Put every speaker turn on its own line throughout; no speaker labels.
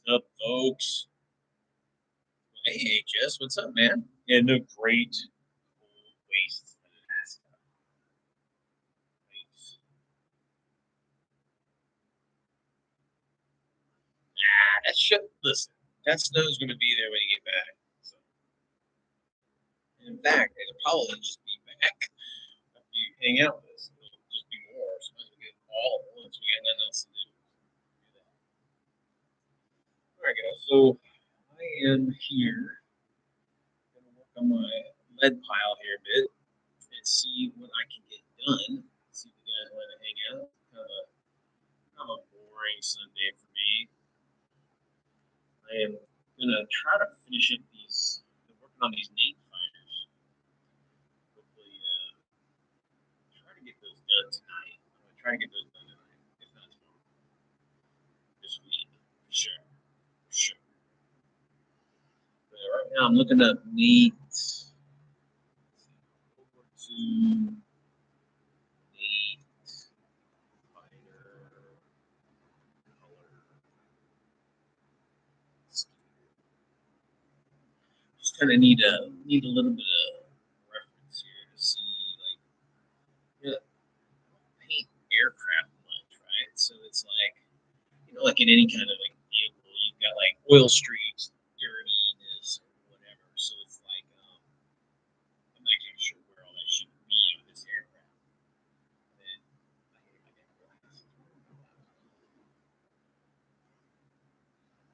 What's up, folks? Hey, HS, what's up, man? Yeah, no, great. Cold waste. That shit. Listen, that snow's going to be there when you get back. So, in fact, it'll probably just be back after you hang out with us. It'll just be more. So we get all at once. We got nothing else to do. All right, guys. So I am here. Going to work on my lead pile here a bit and see what I can get done. See if you guys want to hang out. Kind of a boring Sunday for me. I am gonna try to finish up these. I'm working on these Nate fighters. Hopefully, try to get those done tonight. I'm gonna try to get those done tonight, if not tomorrow. This week, for sure, for sure. But right now, I'm looking up Nate. Over to Nate fighter color. Just kind of need a little bit of reference here to see like yeah, paint aircraft much, right? So it's like like in any kind of like vehicle, you've got like oil streaks, dirtiness, or whatever. So it's like I'm not even sure where all that should be on this aircraft. And I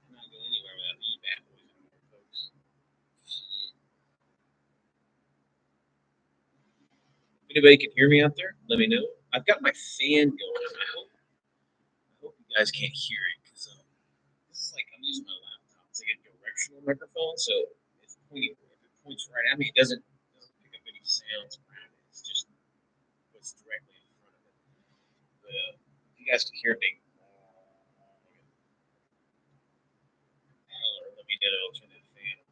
cannot go anywhere without these bad boys anymore, folks. If anybody can hear me out there, let me know. I've got my fan going. I hope you guys can't hear it because this is like I'm using my laptop. It's like a directional microphone, so it's pointing. If it points right at me, it doesn't pick up any sounds around it. It's just what's directly in front of it. But if you guys can hear me, let me know. I'll turn that fan on.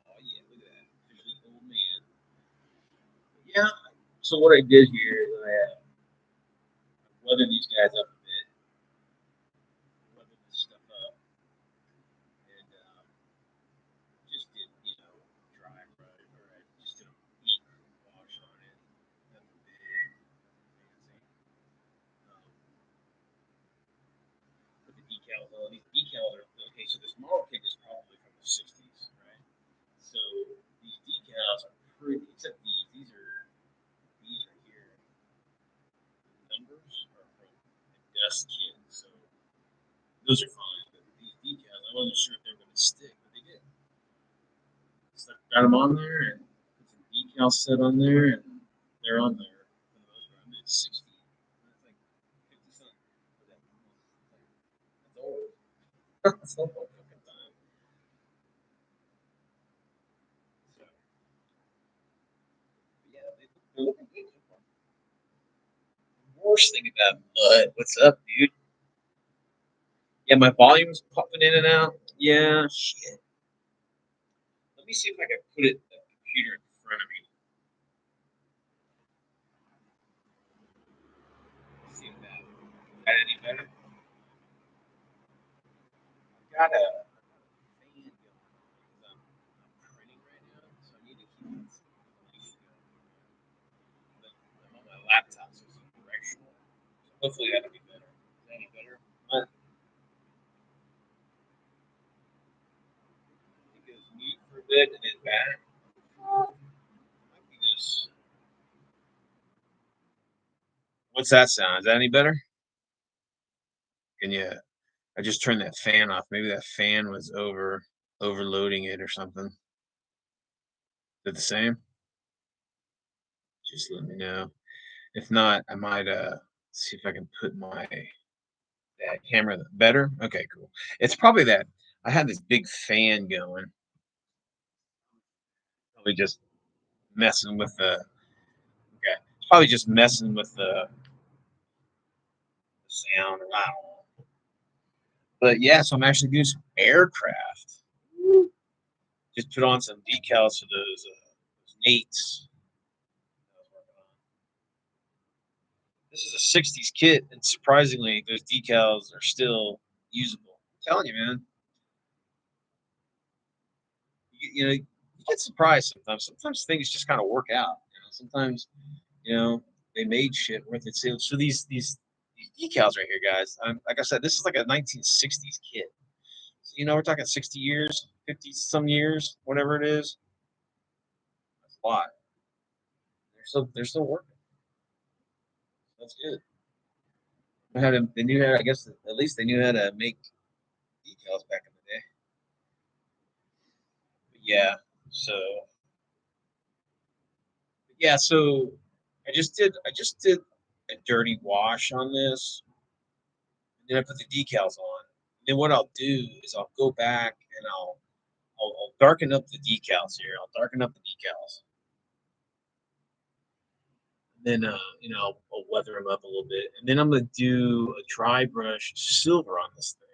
Oh yeah, look at that. There's the old man. Yeah. So what I did here is I weathered these guys up a bit, weathered this stuff up, and just did dry run or I just did a heat wash on it. Nothing big, nothing fancy. Um, Put the decals on. These decals are okay. So this model kit is probably from the '60s, right? So these decals are pretty. Except these. These are here. The numbers are from the dust kit, so those are fine. But these decals, I wasn't sure if they were going to stick, but they did. So I got them on there and put some decals set on there, and they're on there for the most part. It's 60. It's like 50 something for that. That's old. That's a long fucking time. So yeah, they're looking good so far. Worst thing about mud. What's up, dude? Yeah, my volume's popping in and out. Yeah, shit. Let me see if I can put the computer in front of me. See if that any better. I've got a fan going because I'm printing right now, so I need to keep this going. But I'm on my laptop, so it's directional. So hopefully that'll be better. Is that any better? But it goes mute for a bit and then back. Might be this. What's that sound? Is that any better? Can you? I just turned that fan off. Maybe that fan was overloading it or something. Is it the same? Just let me know. If not, I might see if I can put my that camera better. Okay, cool. It's probably that I had this big fan going. Probably just messing with the okay. Probably just messing with the sound. I don't know. But yeah, so I'm actually doing some aircraft. Just put on some decals for those Nates. This This is a '60s kit, and surprisingly, those decals are still usable. I'm telling you, man. You get surprised sometimes. Sometimes things just kind of work out. Sometimes they made shit worth its sale. So these decals right here, guys. Like I said, this is like a 1960s kit. So, we're talking 60 years, 50 some years, whatever it is. That's a lot. They're still working. That's good. They knew how. I guess at least they knew how to make decals back in the day. But so I just did a dirty wash on this, and then I put the decals on. Then what I'll do is I'll go back and I'll darken up the decals here. I'll darken up the decals. Then I'll weather them up a little bit, and then I'm gonna do a dry brush silver on this thing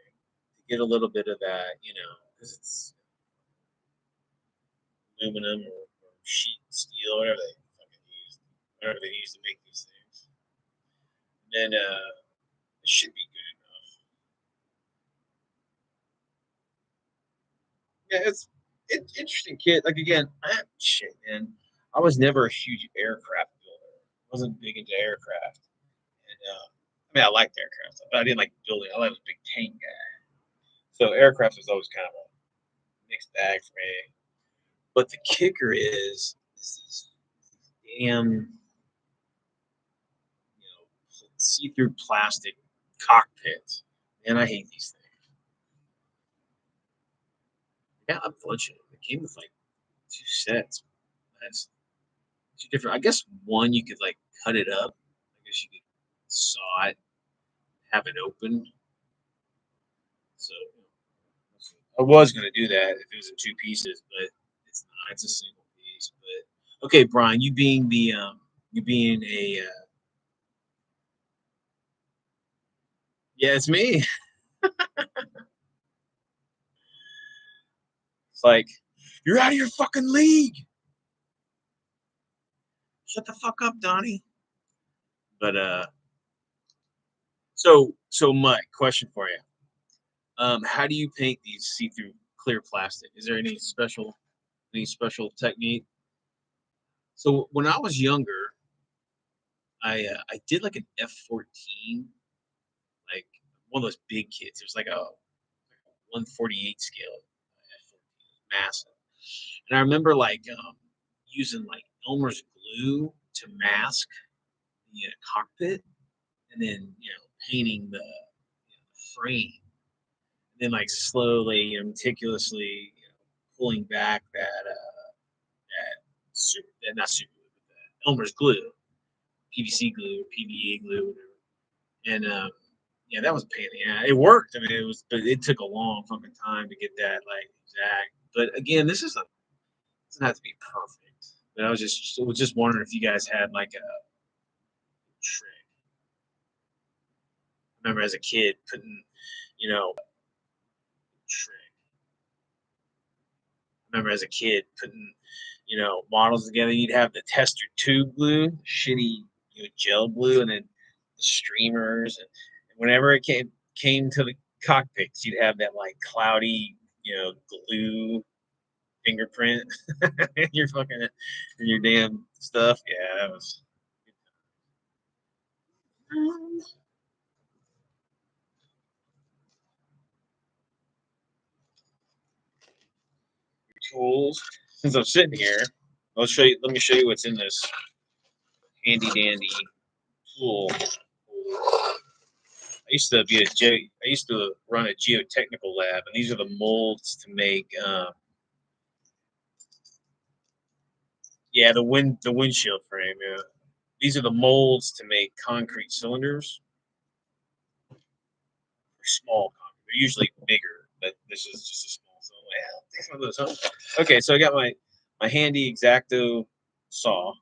to get a little bit of that, because it's aluminum or sheet steel, whatever they fucking use, whatever they use to make these things. And then it should be good enough. Yeah, it's interesting kit. Like again, shit, man. I was never a huge aircraft builder. I wasn't big into aircraft, and I mean I liked aircraft, but I didn't like building. I was a big tank guy. So aircraft was always kind of a mixed bag for me. But the kicker is this damn, see-through plastic cockpits. Man, I hate these things. Yeah, a bunch of them. It came with like 2 sets. That's two different. I guess one you could like cut it up. I guess you could saw it, have it open. So I was gonna do that if it was in 2 pieces, but it's not. It's a single piece. But okay, Brian, you being a yeah, it's me. It's like you're out of your fucking league. Shut the fuck up, Donnie. But so Mike, question for you. How do you paint these see-through clear plastic? Is there any special technique? So when I was younger, I did like an F14, like one of those big kits. It was like a 148 scale F14, massive. And I remember like using like Elmer's glue to mask the cockpit, and then painting the frame, and then like slowly and meticulously pulling back that super, not super glue, but that Elmer's glue, PVC glue, PVA glue, whatever. And yeah, that was a pain. Yeah, it worked. I mean, but it took a long fucking time to get that like exact. But again, doesn't have to be perfect. But I was just wondering if you guys had like a trick. I remember as a kid putting, trick. I remember as a kid putting, models together. You'd have the tester tube glue, shitty, gel glue, and then the streamers. And whenever it came to the cockpits, you'd have that like cloudy, glue fingerprint in your damn stuff. Yeah, that was tools. Since I'm sitting here, I'll show you. Let me show you what's in this handy dandy tool. I used to run a geotechnical lab, and these are the molds to make. Yeah, the windshield frame. Yeah, these are the molds to make concrete cylinders. They're small concrete. They're usually bigger, but this is just a small. So yeah, take some of those home. Okay, so I got my handy X-Acto saw.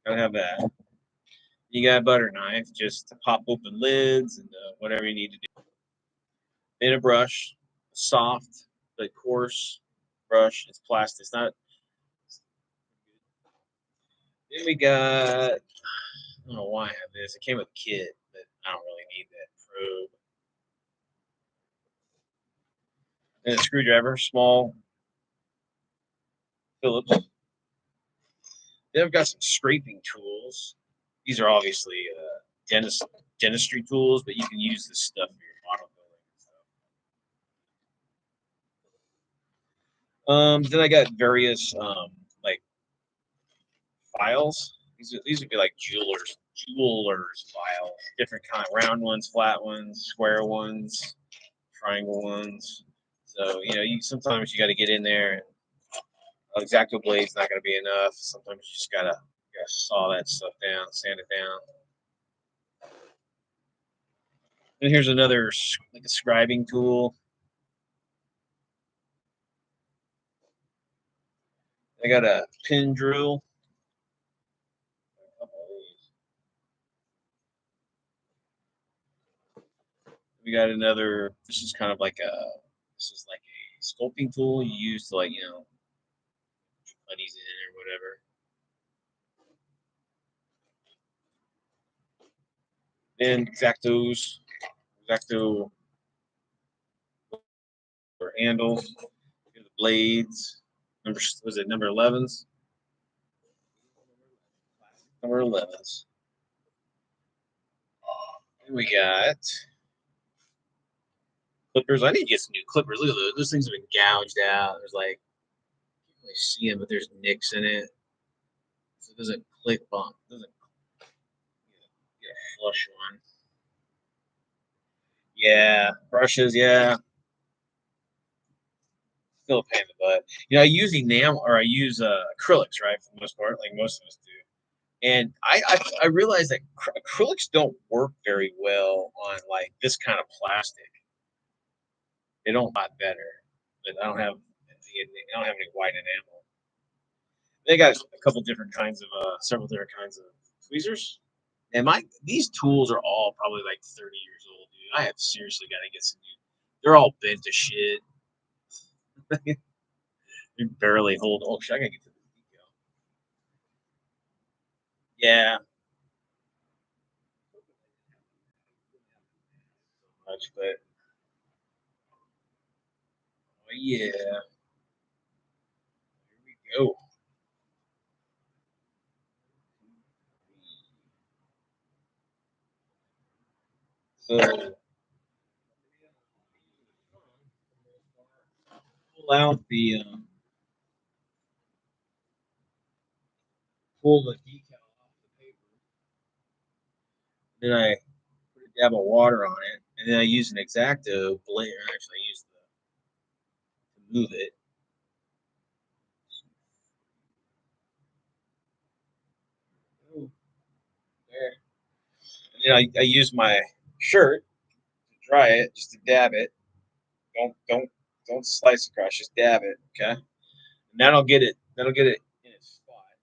Gotta have that. You got a butter knife, just to pop open lids and whatever you need to do. Then a brush, soft but coarse brush. It's plastic. It's not. Then we got I don't know why I have this. It came with a kit, but I don't really need that probe. And a screwdriver, small Phillips. Then I've got some scraping tools. These are obviously dentistry tools, but you can use this stuff for your model building and stuff. Then I got various like files. These would be like jewelers files, different kind, round ones, flat ones, square ones, triangle ones. So you sometimes you got to get in there. And X-Acto blade's not going to be enough. Sometimes you just gotta saw that stuff down, sand it down. And here's another like a scribing tool. I got a pin drill. We got another. This is kind of like a sculpting tool you use to put putties in or whatever. Then X-Acto or handles, the blades. Was it number 11s? Number 11s. Then we got clippers. I need to get some new clippers. Look at those. Those things have been gouged out. There's like, you can't really see them, but there's nicks in it. So it doesn't click bump. It doesn't get a flush one. Yeah. Brushes, yeah. Still a pain in the butt. I use enamel or I use acrylics, right? For the most part, like most of us do. And I realize that acrylics don't work very well on like this kind of plastic. They don't lot better. But I don't have any white enamel. They got a couple different kinds of several different kinds of tweezers. And these tools are all probably like 30 years old, dude. I have seriously got to get some new. They're all bent to shit. They barely hold. Oh shit! I gotta get to the detail. Yeah, much, but oh, yeah. Here we go. So pull out pull the decal off the paper. Then I put a dab of water on it, and then I use an X-Acto blade. Actually, I use to move it. Oh, there. And then I use my shirt to dry it, just to dab it. Don't slice across. Just dab it. Okay. And that'll get it. That'll get it in its spot.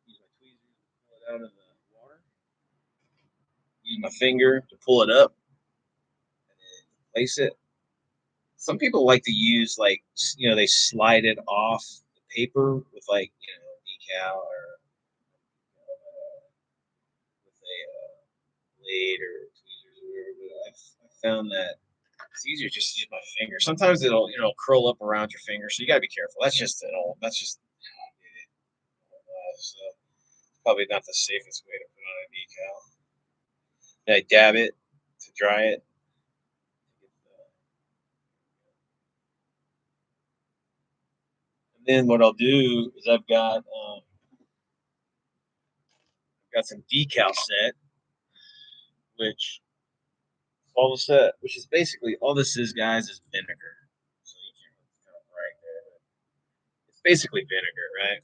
Use my tweezers to pull it out of the water. Use my finger to pull it up and then place it. Some people like to use they slide it off the paper with decal or with a blade or tweezers or whatever. But I've found that it's easier just to use my finger. Sometimes it'll curl up around your finger, so you got to be careful. That's just so probably not the safest way to put on a decal. Then I dab it to dry it. And then what I'll do is I've got some decal set, which all the set, which is basically all this is, guys, is vinegar. So you can't kind of right there. It's basically vinegar, right?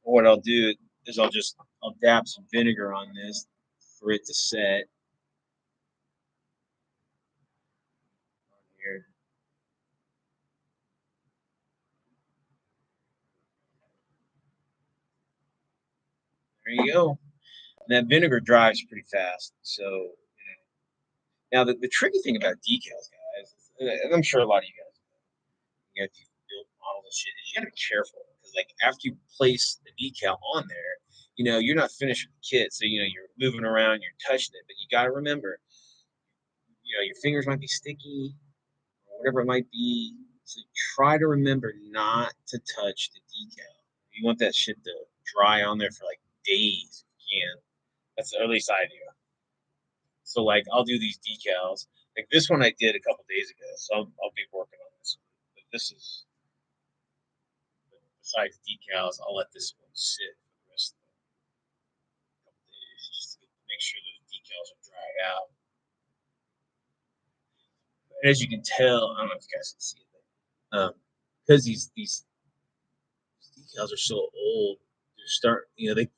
What I'll do is I'll dab some vinegar on this for it to set on here. There you go. And that vinegar dries pretty fast. So now the tricky thing about decals, guys, and I'm sure a lot of you guys, you build models and shit, is you gotta be careful because like after you place the decal on there, you're not finished with the kit, so you're moving around, you're touching it, but you got to remember, your fingers might be sticky or whatever it might be. So try to remember not to touch the decal. You want that shit to dry on there for like days if you can. That's or at least I do. So like I'll do these decals. Like this one I did a couple days ago, so I'll be working on this one. But this is besides decals, I'll let this one sit for the rest of the couple days just to make sure those decals are dried out. And as you can tell, I don't know if you guys can see it, because these decals are so old,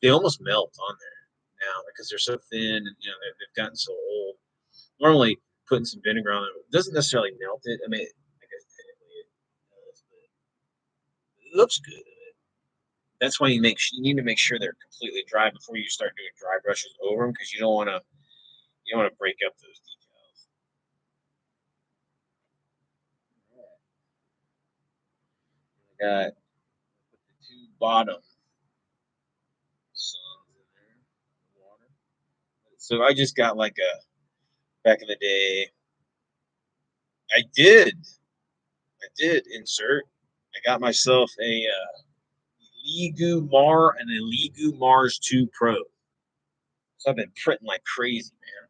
they almost melt on there now because they're so thin and they've gotten so old. Normally, putting some vinegar on it doesn't necessarily melt it. I mean, I guess technically it does, but it looks good. That's why you need to make sure they're completely dry before you start doing dry brushes over them because you don't want to break up those decals. I got the two bottom suns in there, the water. So I just got like a back in the day. I did, I did insert. I got myself a an Eligu Mars 2 Pro. So I've been printing like crazy, man.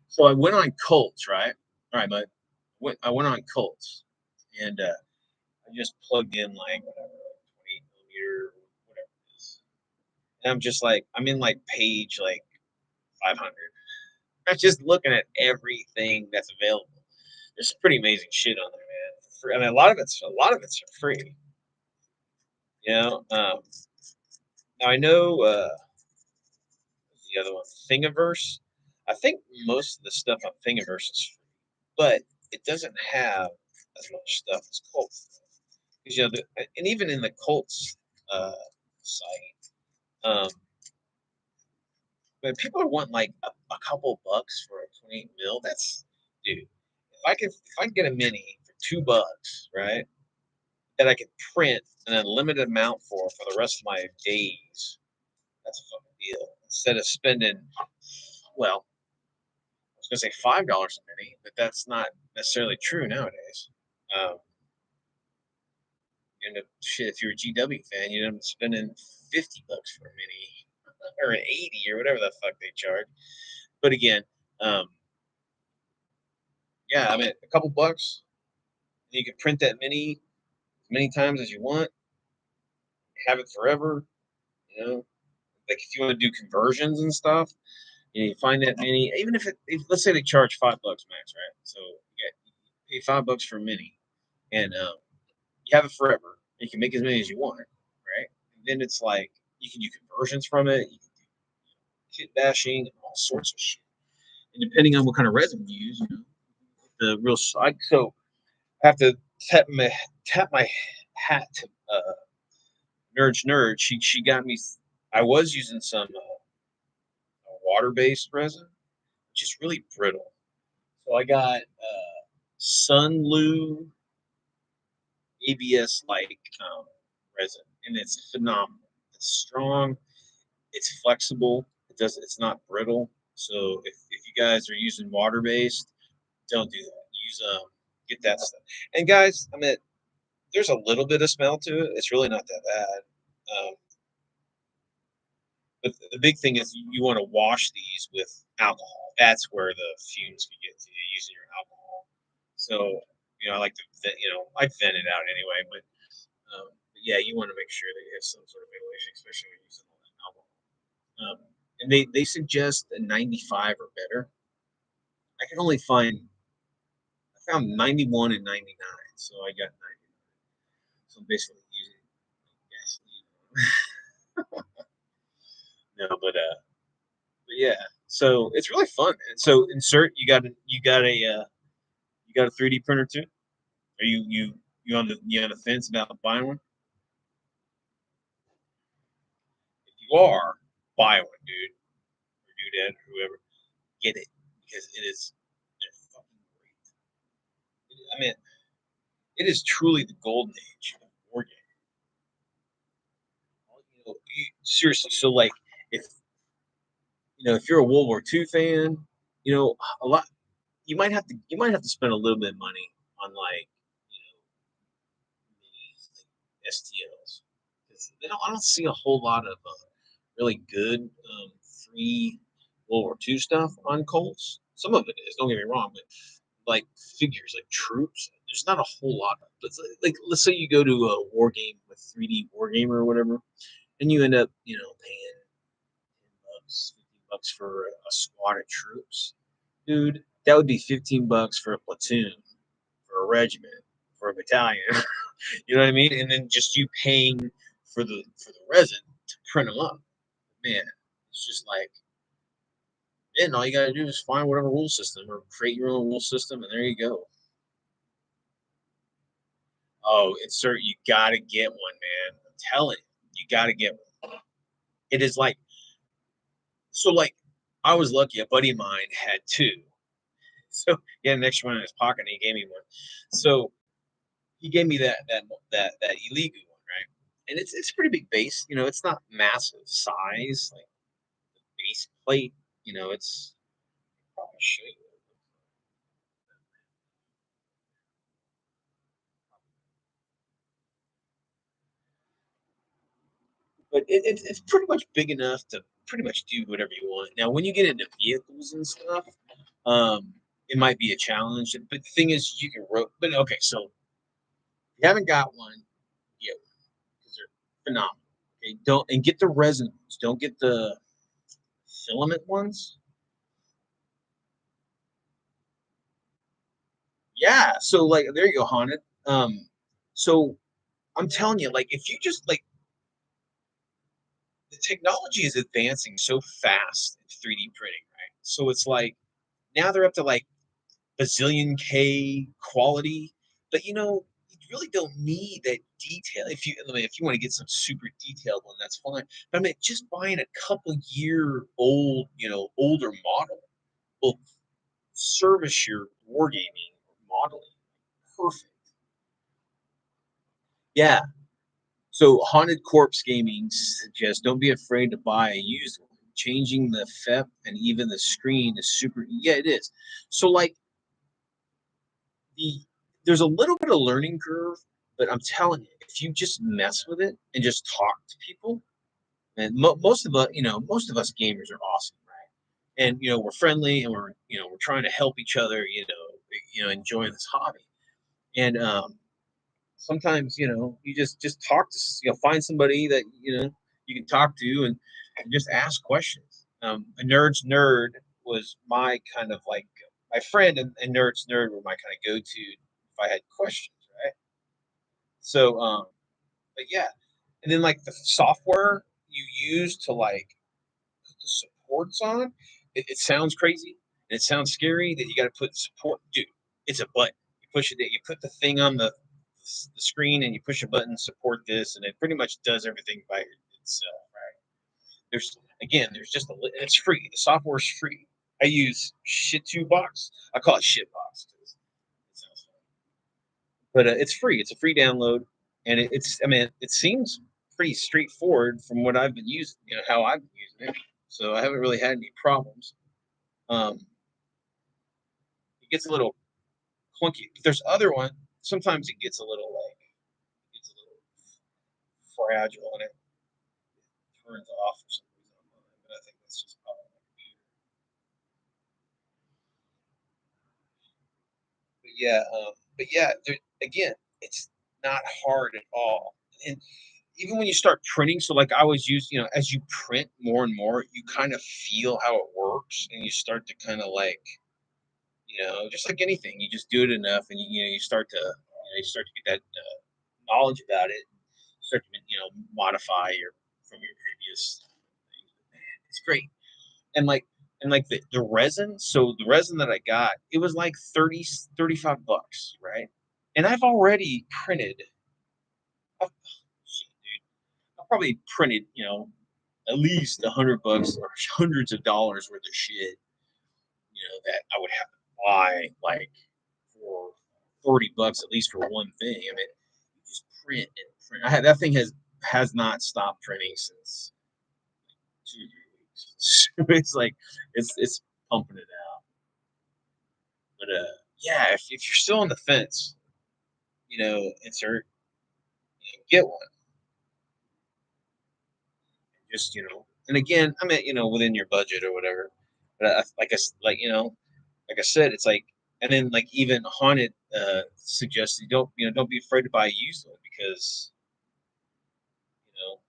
So I went on Colts, right? All right, but I went on Colts, and I just plugged in like whatever, like 28 millimeter, whatever it is. And I'm just like, I'm in like page like 500. I'm just looking at everything that's available. There's some pretty amazing shit on there, man. I mean, a lot of it's for free. You know. Now I know the other one, Thingiverse. I think most of the stuff on Thingiverse is free, but it doesn't have as much stuff as Colts. Because and even in the Colts uh, site, um, but people are wanting like a couple bucks for a 28 mil. That's dude. If I can get a mini for $2, right? That I could print an unlimited amount for the rest of my days. That's a fucking deal. Instead of spending, well, I was gonna say $5 a mini, but that's not necessarily true nowadays. Um, you end up shit if you're a GW fan, you end up spending $50 for a mini or an 80 or whatever the fuck they charge. But again, um, yeah, I mean a couple bucks, you can print that mini as many times as you want, have it forever. You know, like if you want to do conversions and stuff, you find that mini, even if let's say they charge $5 max, right? So you pay $5 for a mini, and you have it forever. You can make as many as you want, right? And then it's like you can do conversions from it. You can do kit bashing and all sorts of shit. And depending on what kind of resin you use, the real so I have to tap my hat to nerd. She got me. I was using some water based resin, which is really brittle. So I got Sunlu ABS like resin, and it's phenomenal. It's strong. It's flexible. It's not brittle. So if you guys are using water based, don't do that. Use get that stuff. And guys, I mean, there's a little bit of smell to it. It's really not that bad. But the big thing is you want to wash these with alcohol. That's where the fumes can get to you using your alcohol. So I like to I vent it out anyway. But yeah, you want to make sure that you have some sort of ventilation, especially when using all that alcohol. And they suggest a 95 or better. I can only I found 91 and 99, so I got 99. So I'm basically using gasoline. But yeah, so it's really fun. And so insert, you got a 3D printer too? Are you on the fence about buying one? If you are, buy one, dude, or dudette, or whoever. Get it because they're fucking great. I mean, it is truly the golden age of board game. Seriously, so like if if you're a World War II fan, a lot you might have to spend a little bit of money on like minis, like STLs, because I don't see a whole lot of really good free World War II stuff on Colts. Some of it is, don't get me wrong, but like figures, like troops, there's not a whole lot of. But like, let's say you go to a war game with 3D Wargamer or whatever, and you end up, paying $10, $15 for a squad of troops, dude. That would be $15 for a platoon, for a regiment, for a battalion. You know what I mean? And then just you paying for the resin to print them up. Man, it's just like, then all you gotta do is find whatever rule system or create your own rule system, and there you go. Oh, insert, you gotta get one, man. I'm telling you, you gotta get one. It is like, so like, I was lucky. A buddy of mine had two, so he had an extra one in his pocket, and he gave me one. So he gave me that illegal one, right? And it's a pretty big base. It's not massive size, like base plate. It's probably show you. But it's pretty much big enough to pretty much do whatever you want. Now, when you get into vehicles and stuff, it might be a challenge. But the thing is, you can rope. But okay, so if you haven't got one, get one because they're phenomenal. Okay, don't and get the resin ones. Don't get the filament ones. Yeah. So like, there you go, haunted. So I'm telling you, like, if you just like the technology is advancing so fast in 3D printing, right? So it's like now they're up to like bazillion K quality, but you really don't need that detail. If you want to get some super detailed one, that's fine. But I mean, just buying a couple year old, older model will service your wargaming modeling perfect. Yeah. So haunted corpse gaming suggests don't be afraid to buy a used one. Changing the FEP and even the screen is super. Yeah, it is. So like the there's a little bit of learning curve, but I'm telling you, if you just mess with it and just talk to people, and most of us gamers are awesome, right? And we're friendly and we're trying to help each other, enjoy this hobby. And sometimes you just talk to find somebody that you can talk to and just ask questions. A nerd's nerd was my kind of like my friend, and nerd's nerd were my kind of go-to if I had questions, right? So but yeah, and then like the software you use to like put the supports on, it sounds crazy and it sounds scary that you got to put support. Dude, it's a button. You push it. You put the thing on the screen and you push a button, support this, and it pretty much does everything by itself. Right? There's just it's free. The software's free. I use Shit2Box. I call it Shitbox. It sounds funny, but it's free. It's a free download, and I mean, it seems pretty straightforward from what I've been using. How I've been using it. So I haven't really had any problems. Um, it gets a little clunky. But there's other one. Sometimes it gets a little like it gets a little fragile and it turns off for some reason on mine. But I think that's just probably my computer. But yeah, again, it's not hard at all. And even when you start printing, so like I was used, as you print more and more, you kind of feel how it works, and you start to kind of like, just like anything, you just do it enough, and you start to get that knowledge about it, start to modify your from your previous things. It's great, and like the resin. So the resin that I got, it was like 35 bucks, right? And I've already printed. I've, shit, dude, I've probably printed, at least $100 or hundreds of dollars worth of shit, that I would have to buy like for $40 at least for one thing. I mean, you just print and print. That thing has has not stopped printing since 2 or 3 weeks. So it's like it's pumping it out. But yeah, if you're still on the fence, insert, get one. Just and again, I mean, within your budget or whatever. But like I said, it's like, and then like even Haunted suggests you don't be afraid to buy a used one because you know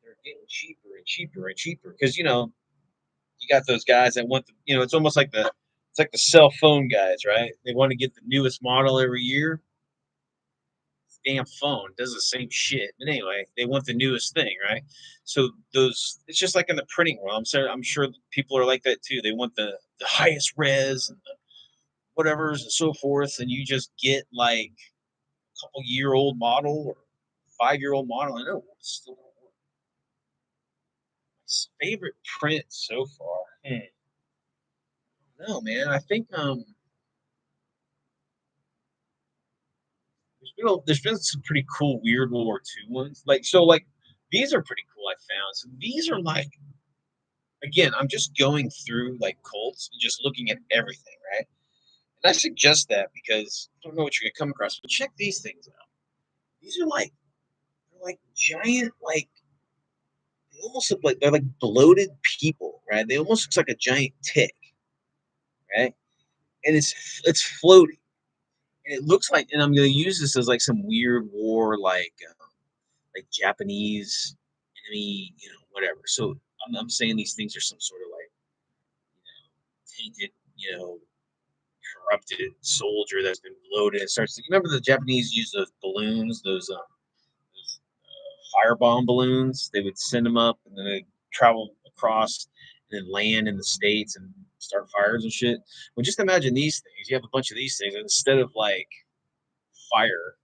they're getting cheaper and cheaper and cheaper because you got those guys that want it's almost like the cell phone guys, right? They want to get the newest model every year. Damn phone does the same shit. But anyway, they want the newest thing, right? So those it's just like in the printing world. I'm sure people are like that too. They want the highest res and the whatever's and so forth, and you just get like a couple-year-old model or 5-year-old model. I know it's still gonna work. My favorite print so far. No, man. I think there's been some pretty cool weird World War II ones. Like these are pretty cool I found. So these are like again, I'm just going through like Colts and just looking at everything, right? And I suggest that because I don't know what you're gonna come across, but check these things out. These are like they're like giant, like they almost look like they're like bloated people, right? They almost looks like a giant tick, right? And it's floating. And it looks like, and I'm gonna use this as like some weird war, like Japanese enemy, whatever. So I'm saying these things are some sort of like tainted, corrupted soldier that's been bloated. It starts. Remember the Japanese use those balloons, those firebomb balloons. They would send them up, and then they travel across, and then land in the states and start fires and shit. Well, just imagine these things. You have a bunch of these things, and instead of like fire,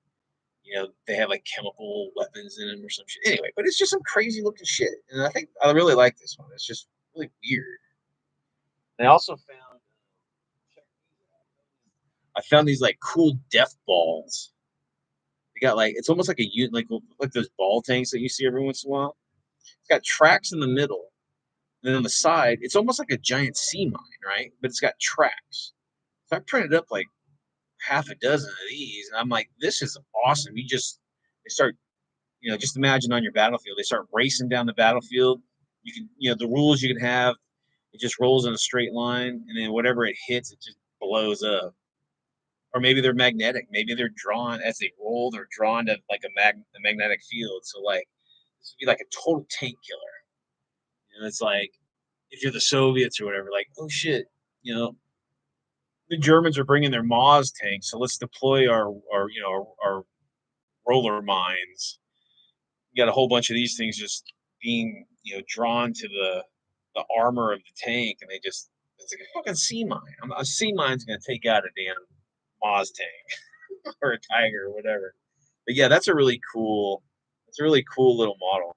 they have like chemical weapons in them or some shit. Anyway, but it's just some crazy looking shit, and I think I really like this one. It's just really weird. And I also found these like cool death balls. They got like it's almost like a unit like those ball tanks that you see every once in a while. It's got tracks in the middle, and then on the side, it's almost like a giant sea mine, right? But it's got tracks. So I printed up like half a dozen of these, and I'm like, this is awesome. They start, just imagine on your battlefield, they start racing down the battlefield. You can, the rules you can have, it just rolls in a straight line, and then whatever it hits, it just blows up. Or maybe they're magnetic. Maybe they're drawn as they roll. They're drawn to like a magnetic field. So like this would be like a total tank killer. It's like if you're the Soviets or whatever, like oh shit, you know the Germans are bringing their Maz tanks, so let's deploy our roller mines. You got a whole bunch of these things just being drawn to the armor of the tank, and it's like a fucking sea mine. A sea mine's gonna take out a damn Maz tank or a Tiger or whatever. But yeah, It's a really cool little model.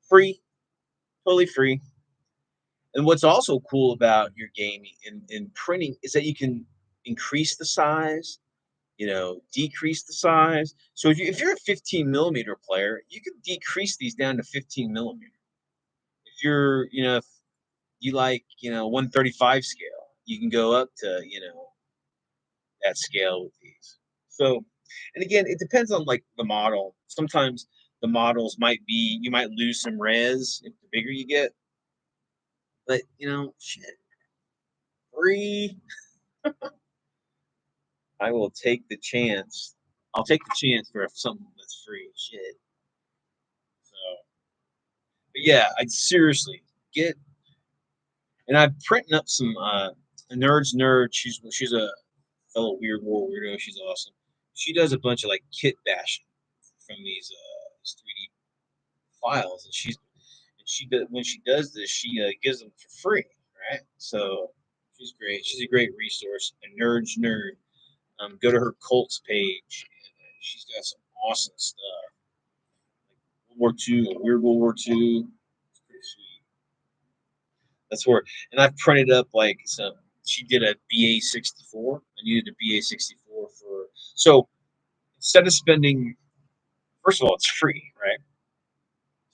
Free, totally free. And what's also cool about your game in printing is that you can increase the size, decrease the size. So if you're a 15 millimeter player, you can decrease these down to 15 millimeter. If if you like, 135 scale, you can go up to, that scale with these. So, and again, it depends on like the model. Sometimes the models might be, you might lose some res if the bigger you get, but shit, free. I will take the chance. I'll take the chance for something that's free. Shit. So, but yeah, I'd seriously get. And I'm printing up some a nerd's nerd. She's a fellow weird war weirdo. She's awesome. She does a bunch of like kit bashing from these 3D files, and she does when she does this, she gives them for free, right? So she's great. She's a great resource. A nerd's nerd. Go to her cults page, and she's got some awesome stuff. Like World War II, Weird World War II. It's pretty sweet. That's where, and I've printed up like some. She did a BA-64. I needed a BA-64 for so instead of spending, first of all, it's free, right?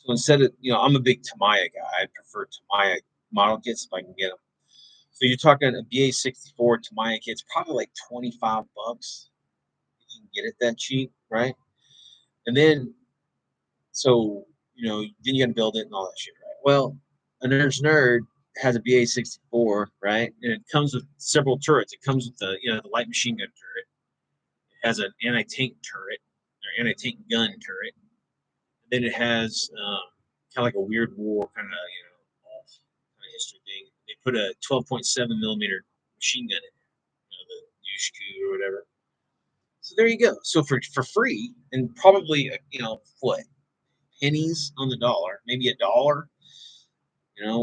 So instead of, I'm a big Tamiya guy. I prefer Tamiya model kits if I can get them. So you're talking a BA64 Tamiya kit's probably like 25 bucks. You can get it that cheap, right? And then, so, then you got to build it and all that shit, right? Well, a nerd's nerd has a BA64, right? And it comes with several turrets. It comes with the light machine gun turret. It has an anti-tank turret or anti-tank gun turret. And then it has kind of like a weird war kind of, off kind of history thing. They put a 12.7 millimeter machine gun in it, the Yushku or whatever. So there you go. So for free and probably what, pennies on the dollar, maybe $1,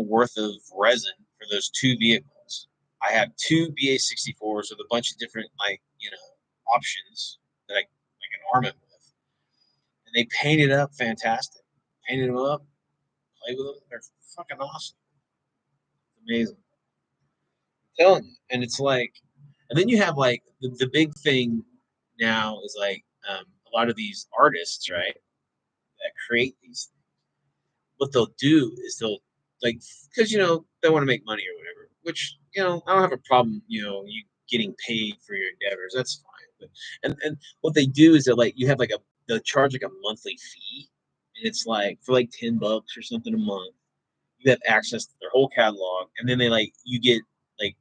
worth of resin for those two vehicles. I have two BA64s with a bunch of different options that I can arm it with, and they painted up fantastic. Painted them up, play with them. They're fucking awesome. It's amazing. I'm telling you, and it's like, and then you have like the big thing now is like a lot of these artists, right, that create these things. What they'll do is they'll like because they want to make money or whatever, which I don't have a problem you getting paid for your endeavors. That's fine. But and what they do is you have like they'll charge like a monthly fee, and it's like for like $10 or something a month. You have access to their whole catalog, and then they you get like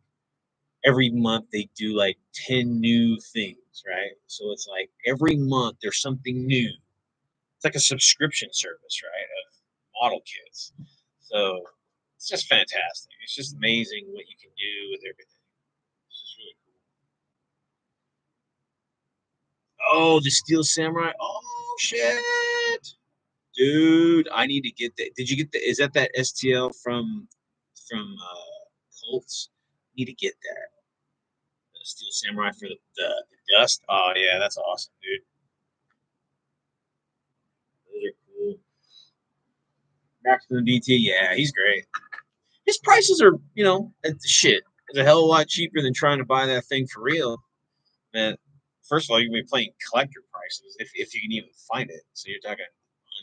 every month they do like 10 new things, right? So it's like every month there's something new. It's like a subscription service, right? Of model kits. So it's just fantastic. It's just amazing what you can do with everything. It's just really cool. Oh, the Steel Samurai. Oh shit, dude! I need to get that. Did you get the? Is that STL from Colts? Need to get that. The Steel Samurai for the dust. Oh yeah, that's awesome, dude. Those are cool. Maximum DT. Yeah, he's great. His prices are, shit. It's a hell of a lot cheaper than trying to buy that thing for real. Man, first of all, you're gonna be playing collector prices if you can even find it. So you're talking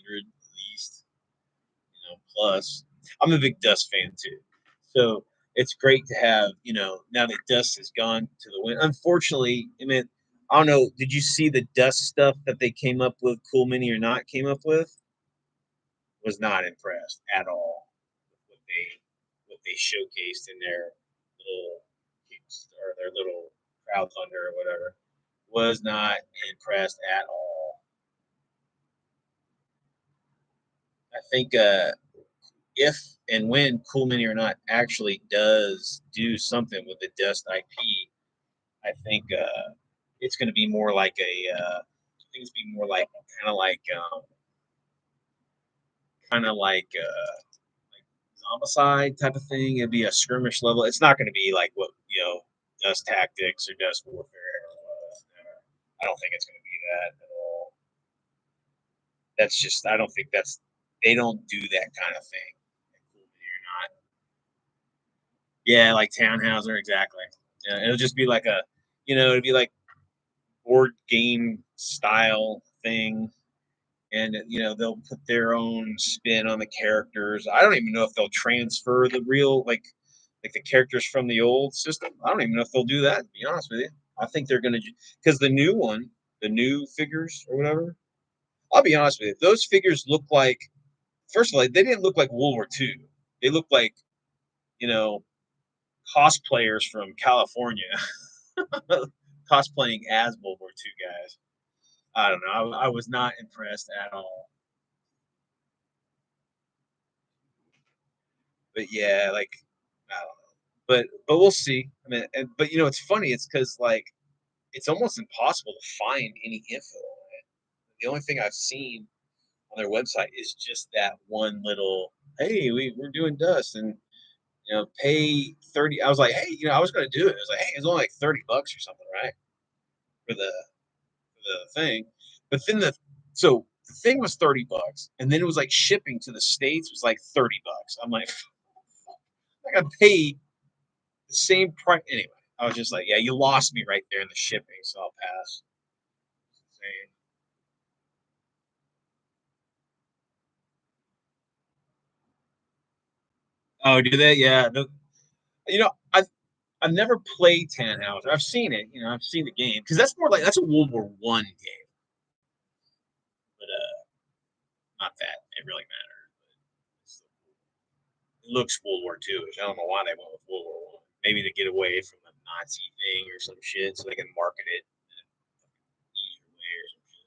100 at least, plus. I'm a big Dust fan too, so it's great to have, now that Dust has gone to the wind. Unfortunately, I mean, I don't know. Did you see the Dust stuff that they came up with? Cool Mini or not came up with? Was not impressed at all with what they showcased in their little or their little crowdfunder or whatever. Was not impressed at all. I think if and when Cool Mini or not actually does do something with the Dust IP, I think it's going to be more like I think it's be more like kind of like Zombicide type of thing. It'd be a skirmish level. It's not going to be like what Dust Tactics or Dust Warfare was. I don't think it's going to be that at all. That's just I don't think that's they don't do that kind of thing. Cool or not. Yeah, like Townhauser, exactly. Yeah, it'll just be like it'd be like board game style thing, and they'll put their own spin on the characters. I don't even know if they'll transfer the real like the characters from the old system. I don't even know if they'll do that. To be honest with you, I think they're gonna because the new figures or whatever. I'll be honest with you, those figures look like first of all, they didn't look like World War II. They looked like you know cosplayers from California cosplaying as World War II guys. I don't know. I was not impressed at all. But yeah, like I don't know. But we'll see. I mean, but it's funny. It's because it's almost impossible to find any info on it. The only thing I've seen on their website is just that one little. Hey, we're doing dust and pay 30. I was like, hey, I was gonna do it. I was like, hey, it's only like $30 or something, right? For the thing. But then the thing was $30, and then it was like shipping to the States was like $30. I'm like, I got paid the same price anyway. I was just like, yeah, you lost me right there in the shipping, so I'll pass. Oh, do they? Yeah. You know, I've never played Tannhauser. I've seen it. You know, I've seen the game because that's more like that's a World War One game, but not that it really matters. It looks World War Two. I don't know why they went with World War One. Maybe to get away from the Nazi thing or some shit, so they can market it in an easier way or some shit.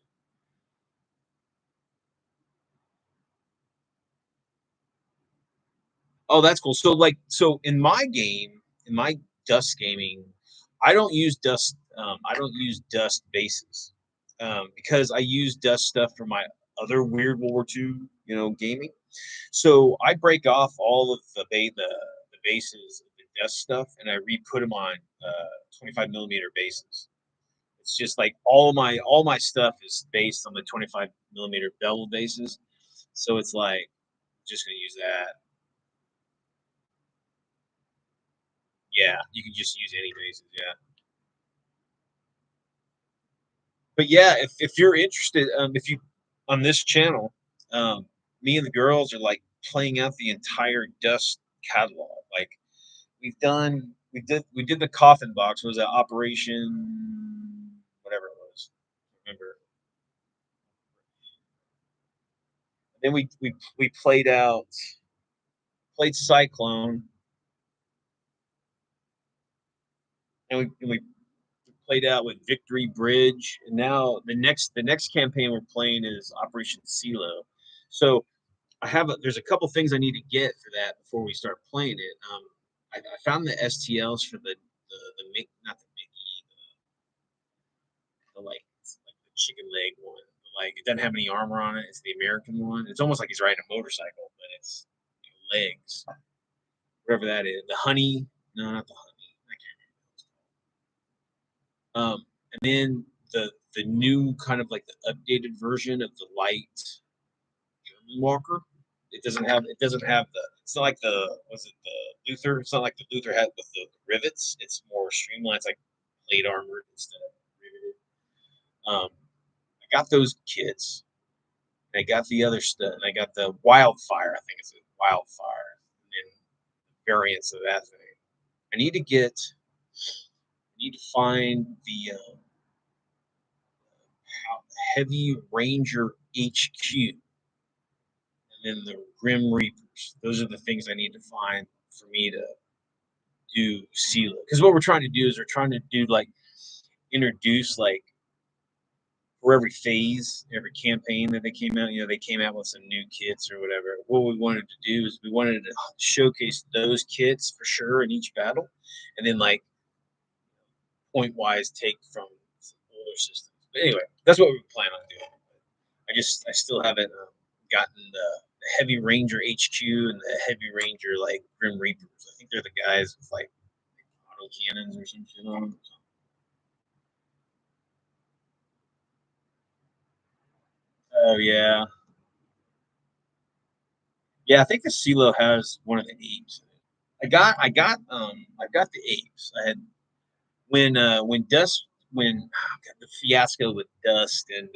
Oh, that's cool. So like, so in my game, in my Dust gaming, I don't use Dust. I don't use Dust bases because I use Dust stuff for my other weird World War Two, you know, gaming. So I break off all of the bases of the Dust stuff, and I re-put them on 25 millimeter bases. It's just like all my stuff is based on the 25 millimeter bevel bases. So it's like just gonna use that. Yeah, you can just use any bases. Yeah, but yeah, if you're interested, if you on this channel, me and the girls are like playing out the entire Dust catalog. Like we did the coffin box. Was it Operation whatever it was? Remember? Then we played Cyclone, and we played out with Victory Bridge, and now the next campaign we're playing is Operation CeeLo. So there's a couple things I need to get for that before we start playing it. I found the STLs for the not the Mickey, the like the chicken leg one. Like it doesn't have any armor on it. It's the American one. It's almost like he's riding a motorcycle, but it's legs, whatever that is. The honey, no, not the honey. I can't. And then the new kind of like the updated version of the light German Walker. It doesn't have the it's not like the was it the Luther? It's not like the Luther had with the rivets. It's more streamlined. It's like plate armored instead of riveted. I got those kits. And I got the other stuff. And I got the Wildfire. I think it's a Wildfire and variants of that thing. I need to get. I need to find the Heavy Ranger HQ and then the Grim Reapers. Those are the things I need to find for me to do CeeLo. Because what we're trying to do is we're trying to do like introduce like for every phase, every campaign that they came out, you know, they came out with some new kits or whatever. What we wanted to do is we wanted to showcase those kits for sure in each battle, and then like point wise take from some older systems. But anyway, that's what we plan on doing. I still haven't gotten the Heavy Ranger HQ and the Heavy Ranger like Grim Reapers. I think they're the guys with like auto cannons or some shit on them. Oh yeah, yeah. I think the CeeLo has one of the apes. I got the apes. I had when Dust when the fiasco with Dust and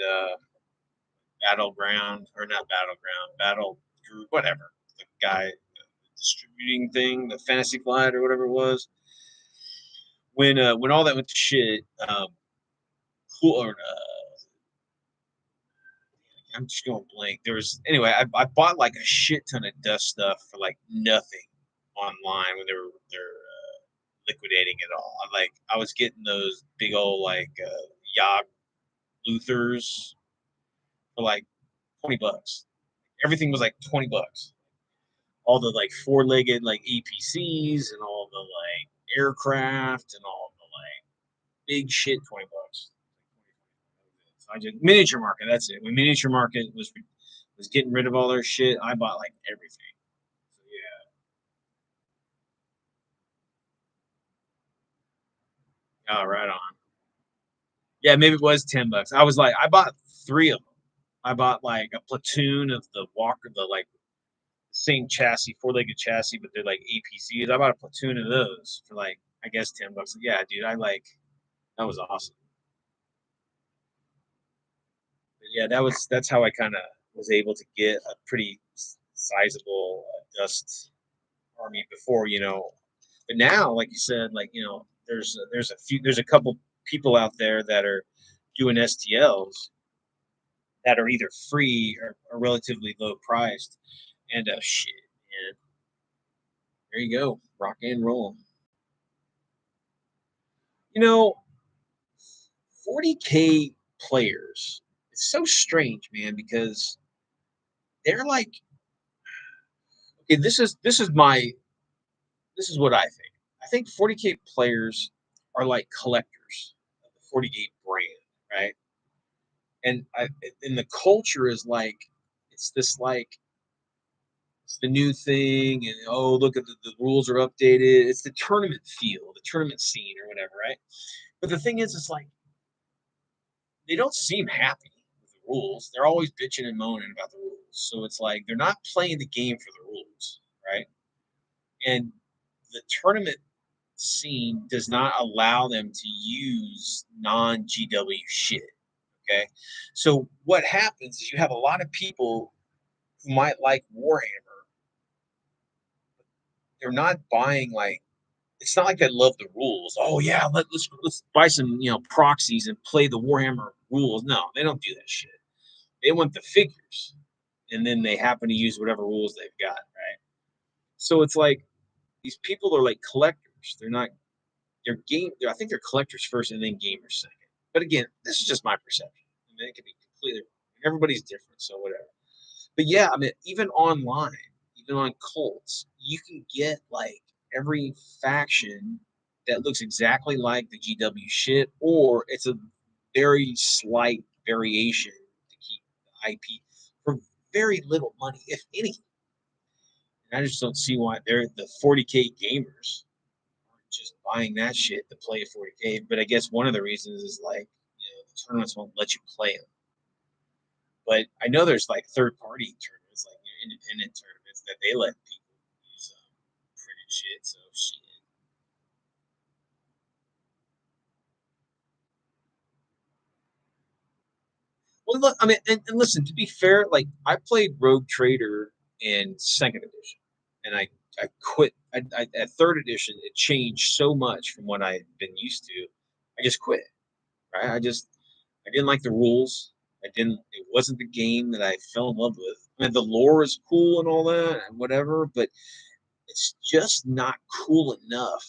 Battleground or not Battleground Battle Group whatever the guy distributing thing the Fantasy Flight or whatever it was when all that went to shit. Cool or I'm just going blank. There was anyway. I bought like a shit ton of Dust stuff for like nothing online when they're liquidating it all. I was getting those big old like Yog Luthers for like $20. Everything was like $20. All the like four-legged like APCs and all the like aircraft and all the like big shit $20. So I just miniature market. That's it. When miniature market was getting rid of all their shit, I bought like everything. So yeah, oh, right on. Yeah, maybe it was $10. I was like, I bought three of them. I bought like a platoon of the Walker, the like same chassis, four-legged chassis, but they're like APCs. I bought a platoon of those for like I guess $10. Yeah, dude, I like that was awesome. But yeah, that's how I kind of was able to get a pretty sizable dust. army before, but now, like you said, like, there's a couple people out there that are doing STLs that are either free or relatively low priced. And shit, man, there you go, rock and roll. You know, 40K players. It's so strange, man, because they're like, okay, this is what I think. I think 40K players are like collectors of the 40K brand, right? And the culture is like, it's this like, it's the new thing, and oh, look at the rules are updated. It's the tournament feel, the tournament scene, or whatever, right? But the thing is, it's like they don't seem happy with the rules. They're always bitching and moaning about the rules. So it's like they're not playing the game for the rules, right? And the tournament scene does not allow them to use non GW shit. Okay. So what happens is you have a lot of people who might like Warhammer. They're not buying like, it's not like they love the rules. Oh yeah, let's buy some proxies and play the Warhammer rules. No, they don't do that shit. They want the figures, and then they happen to use whatever rules they've got, right? So it's like these people are like collectors. They're not. I think they're collectors first, and then gamers second. But again, this is just my perception. I mean, it could be completely. Everybody's different, so whatever. But yeah, I mean, even online, even on cults, you can get like every faction that looks exactly like the GW shit, or it's a very slight variation to keep the IP for very little money, if any. And I just don't see why they're the 40K gamers aren't just buying that shit to play 40K. But I guess one of the reasons is like, the tournaments won't let you play them. But I know there's like third party tournaments, like independent tournaments that they let people use printed shit. So shit. Well, look, I mean, and listen. To be fair, like I played Rogue Trader in second edition, and I quit. At third edition, it changed so much from what I had been used to. I just quit. Right? I didn't like the rules. I didn't. It wasn't the game that I fell in love with. I mean, the lore is cool and all that, and whatever, but it's just not cool enough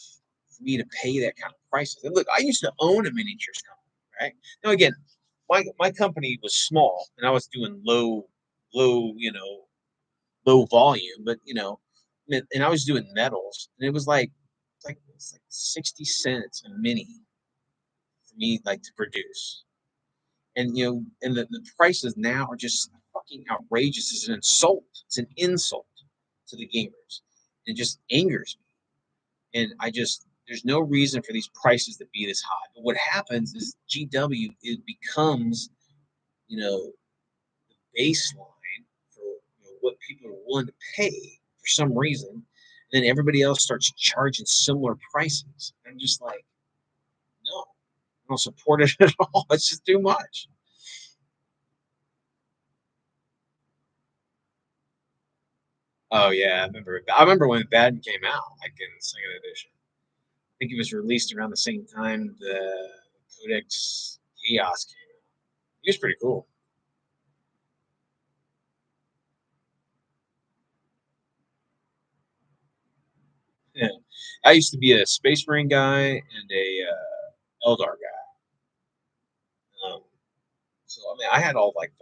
for me to pay that kind of prices. And look, I used to own a miniatures company, right? Now again, my company was small and I was doing low, low volume, but and I was doing metals, and it's like 60 cents a mini for me like to produce. And and the prices now are just fucking outrageous. It's an insult. It's an insult to the gamers. It just angers me. And there's no reason for these prices to be this high. But what happens is GW, it becomes, the baseline for what people are willing to pay for some reason. And then everybody else starts charging similar prices. I'm just like, no, I don't support it at all. It's just too much. Oh yeah, I remember when Madden came out, like in second edition. I think it was released around the same time the Codex Chaos came out. He was pretty cool. Yeah. I used to be a Space Marine guy and a Eldar guy. So I mean, I had all like,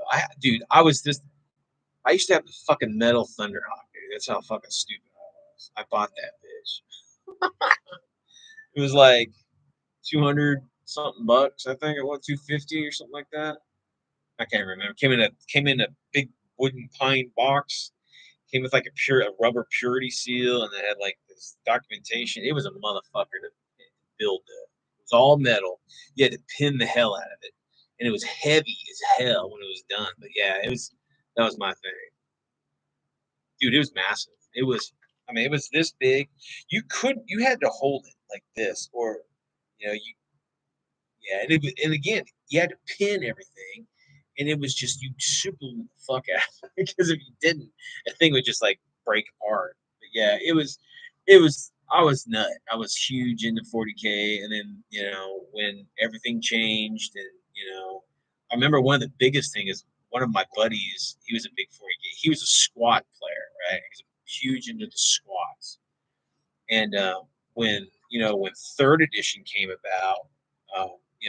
dude, I used to have the fucking metal Thunderhawk, dude. That's how fucking stupid I was. I bought that bitch. It was like 200 something bucks, I think it was 250 or something like that. I can't remember. Came in a big wooden pine box. Came with like a rubber purity seal, and it had like this documentation. It was a motherfucker to build. It was all metal. You had to pin the hell out of it, and it was heavy as hell when it was done. But yeah, that was my thing, dude. It was massive. It was. I mean, it was this big. You had to hold it like this, or you yeah, and again, you had to pin everything, and it was just you super the fuck out because if you didn't, the thing would just like break apart. But yeah, it was. I was nut. I was huge into 40K, and then, when everything changed and, I remember one of the biggest thing is one of my buddies, he was a big 40K. He was a squat player, right? He was huge into the squats. And when third edition came about,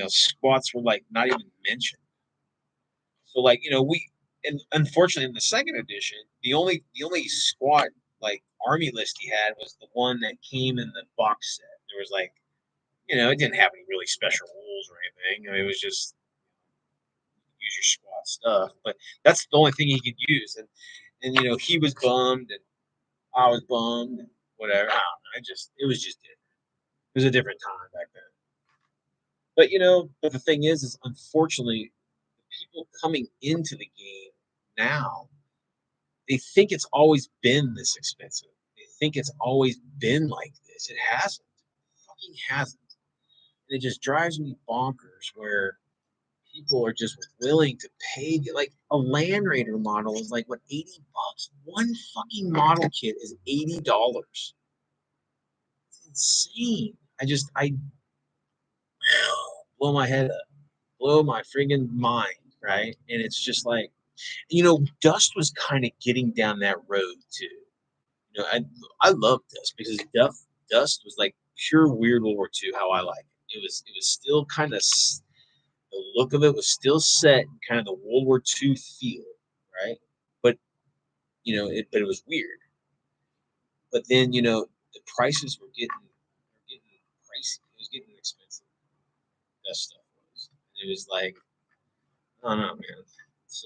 squats were like not even mentioned. So like, we and unfortunately in the second edition, the only squad like army list he had was the one that came in the box set. There was like, it didn't have any really special rules or anything. I mean, it was just use your squad stuff. But that's the only thing he could use. And he was bummed and I was bummed and whatever. I don't know. It was just different. It was a different time back then. But the thing is unfortunately people coming into the game now, they think it's always been this expensive. They think it's always been like this. It hasn't. It fucking hasn't. And it just drives me bonkers where people are just willing to pay like a Land Raider model is like what, $80? One fucking model kit is $80. It's insane. I blow my head up, blow my friggin' mind, right? And it's just like, Dust was kind of getting down that road too. I love Dust because Dust was like pure weird World War II. How I like it. It was still kind of the look of it was still set in kind of the World War II feel, right? But but it was weird. But then the prices were getting pricey. It was getting expensive. Dust stuff was. And it was like, I don't know, man. It's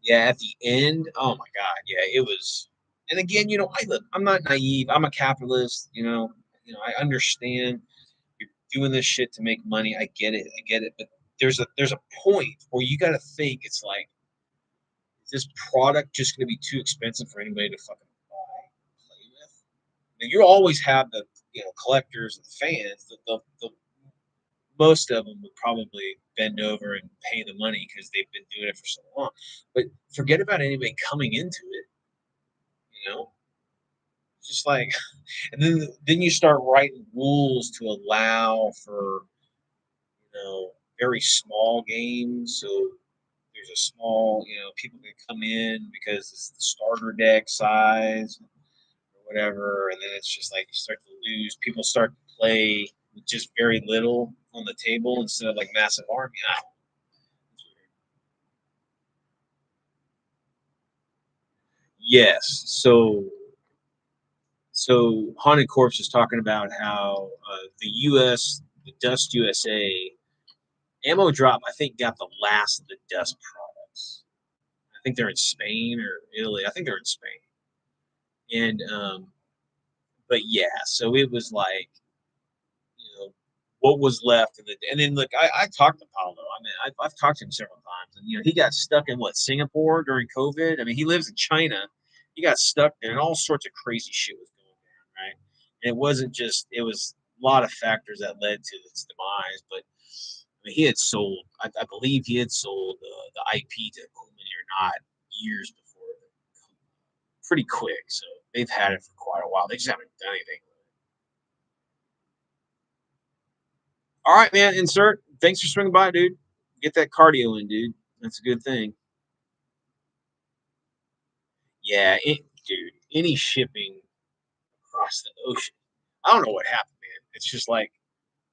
Yeah, at the end, oh my god, yeah, it was. And again, I'm not naive. I'm a capitalist. I understand you're doing this shit to make money. I get it. I get it. But there's a point where you got to think it's like, is this product just going to be too expensive for anybody to fucking buy, play with? Now, you always have the collectors and fans. The most of them would probably bend over and pay the money because they've been doing it for so long. But forget about anybody coming into it. You know, it's just like, and then you start writing rules to allow for very small games. So there's a small, people can come in because it's the starter deck size or whatever, and then it's just like you start to lose. People start to play with just very little on the table instead of like massive army. Yes. So Haunted Corpse is talking about how the U.S., the Dust USA ammo drop, I think, got the last of the Dust products. I think they're in Spain or Italy. I think they're in Spain. And but yeah, so it was like, what was left of the, and then look, I talked to Paulo. I mean, I've talked to him several times, and he got stuck in what, Singapore during COVID. I mean, he lives in China. He got stuck there, and all sorts of crazy shit was going down, right? And it wasn't just, it was a lot of factors that led to its demise. But I mean, he had sold, I believe he had sold the IP to Kumani or not years before, pretty quick. So they've had it for quite a while. They just haven't done anything. All right, man. Insert. Thanks for swinging by, dude. Get that cardio in, dude. That's a good thing. Yeah, dude. Any shipping across the ocean. I don't know what happened, man. It's just like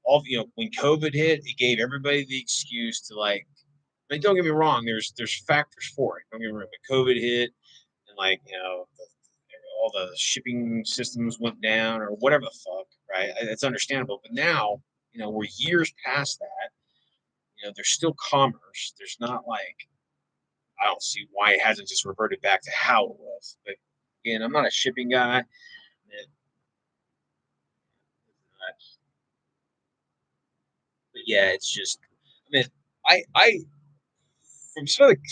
when COVID hit, it gave everybody the excuse to like. I mean, don't get me wrong. There's factors for it. Don't get me wrong. But COVID hit, and like all the shipping systems went down or whatever the fuck. Right? It's understandable. But now, we're years past that. There's still commerce. There's not like, I don't see why it hasn't just reverted back to how it was. But again, I'm not a shipping guy. But yeah, it's just, I mean, I from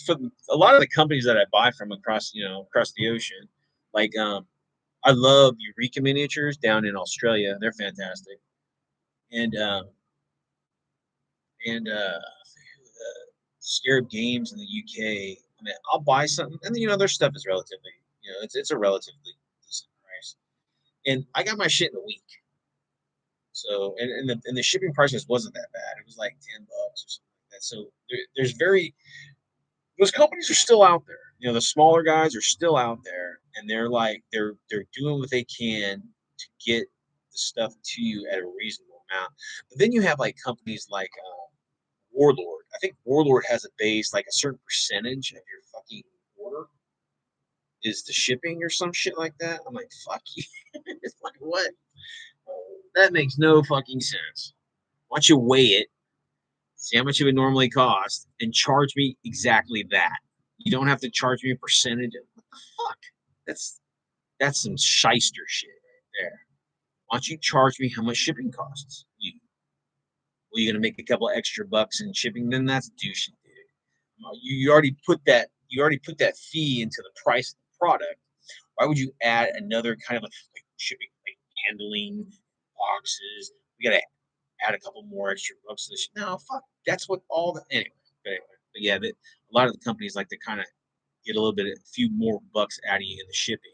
from a lot of the companies that I buy from across the ocean, like I love Eureka Miniatures down in Australia. They're fantastic, and Scarab Games in the UK. I mean, I'll buy something, and their stuff is relatively, it's a relatively decent price. and I got my shit in a week. So and the shipping prices wasn't that bad. It was like $10 or something like that. So there's very those companies are still out there. You know, the smaller guys are still out there, and they're like they're doing what they can to get the stuff to you at a reasonable amount. But then you have like companies like Warlord. I think Warlord has a base like a certain percentage of your fucking order is the shipping or some shit like that. I'm like, fuck you. It's like what? That makes no fucking sense. Why don't you weigh it, see how much it would normally cost, and charge me exactly that? You don't have to charge me a percentage. What the fuck? That's that's some shyster shit right there. Why don't you charge me how much shipping costs? Well, you're gonna make a couple extra bucks in shipping, then that's douchey, dude. You already put that fee into the price of the product. Why would you add another kind of like shipping, like handling boxes? We gotta add a couple more extra bucks to this. No, fuck. That's what all the anyway. But yeah, a lot of the companies like to kind of get a little bit, a few more bucks out of you in the shipping.